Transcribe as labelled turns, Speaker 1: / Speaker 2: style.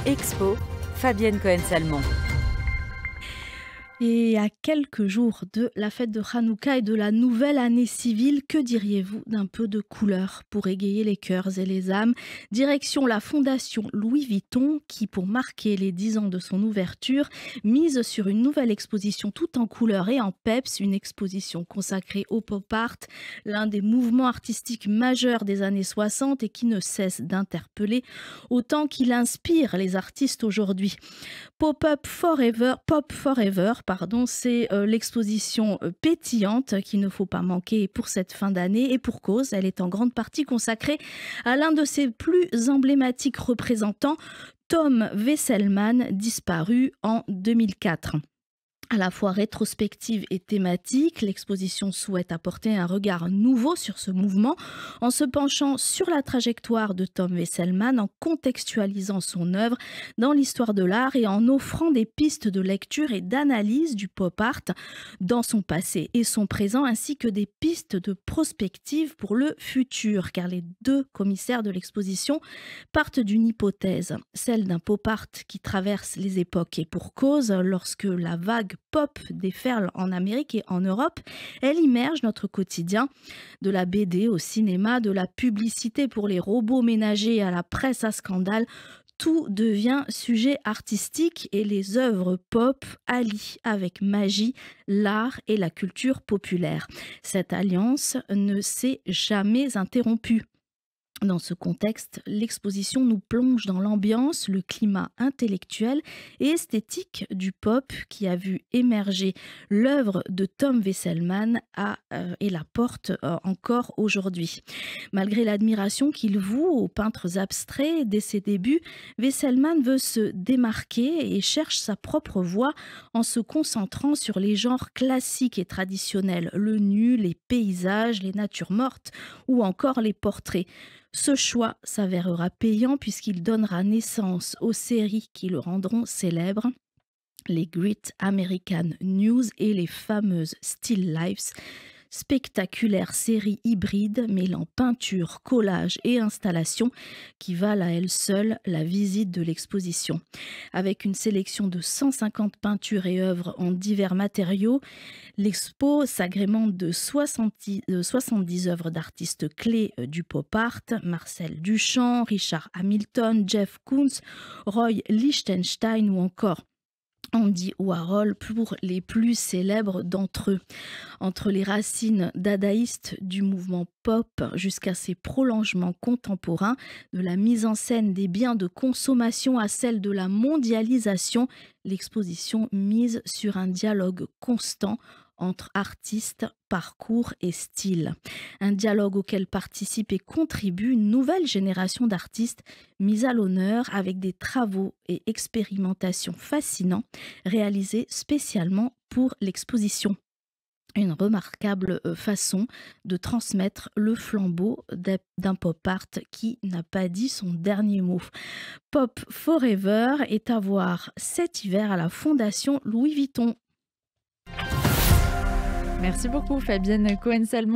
Speaker 1: Expo, Fabienne Cohen-Salmon.
Speaker 2: Et à quelques jours de la fête de Hanouka et de la nouvelle année civile, que diriez-vous d'un peu de couleur pour égayer les cœurs et les âmes? Direction la fondation Louis Vuitton qui, pour marquer les 10 ans de son ouverture, mise sur une nouvelle exposition tout en couleur et en peps, une exposition consacrée au pop art, l'un des mouvements artistiques majeurs des années 60 et qui ne cesse d'interpeller autant qu'il inspire les artistes aujourd'hui. Pop Forever, c'est l'exposition pétillante qu'il ne faut pas manquer pour cette fin d'année et pour cause, elle est en grande partie consacrée à l'un de ses plus emblématiques représentants, Tom Wesselmann, disparu en 2004. À la fois rétrospective et thématique, l'exposition souhaite apporter un regard nouveau sur ce mouvement en se penchant sur la trajectoire de Tom Wesselmann, en contextualisant son œuvre dans l'histoire de l'art et en offrant des pistes de lecture et d'analyse du pop art dans son passé et son présent, ainsi que des pistes de prospective pour le futur, car les deux commissaires de l'exposition partent d'une hypothèse, celle d'un pop art qui traverse les époques et pour cause, lorsque la vague pop déferle en Amérique et en Europe, elle immerge notre quotidien, de la BD au cinéma, de la publicité pour les robots ménagers à la presse à scandale. Tout devient sujet artistique et les œuvres pop allient avec magie l'art et la culture populaire. Cette alliance ne s'est jamais interrompue. Dans ce contexte, l'exposition nous plonge dans l'ambiance, le climat intellectuel et esthétique du pop qui a vu émerger l'œuvre de Tom Wesselmann et la porte encore aujourd'hui. Malgré l'admiration qu'il voue aux peintres abstraits dès ses débuts, Wesselmann veut se démarquer et cherche sa propre voie en se concentrant sur les genres classiques et traditionnels, le nu, les paysages, les natures mortes ou encore les portraits. Ce choix s'avérera payant puisqu'il donnera naissance aux séries qui le rendront célèbre, les Great American News et les fameuses Still Lifes, spectaculaires séries hybrides mêlant peinture, collage et installation qui valent à elles seules la visite de l'exposition. Avec une sélection de 150 peintures et œuvres en divers matériaux, l'expo s'agrémente de 70 œuvres d'artistes clés du pop art, Marcel Duchamp, Richard Hamilton, Jeff Koons, Roy Lichtenstein ou encore Andy Warhol pour les plus célèbres d'entre eux. Entre les racines dadaïstes du mouvement pop jusqu'à ses prolongements contemporains, de la mise en scène des biens de consommation à celle de la mondialisation, l'exposition mise sur un dialogue constant entre artistes, parcours et style. Un dialogue auquel participe et contribue une nouvelle génération d'artistes mise à l'honneur avec des travaux et expérimentations fascinants réalisés spécialement pour l'exposition. Une remarquable façon de transmettre le flambeau d'un pop art qui n'a pas dit son dernier mot. Pop Forever est à voir cet hiver à la Fondation Louis Vuitton.
Speaker 3: Merci beaucoup Fabienne Cohen-Salmon.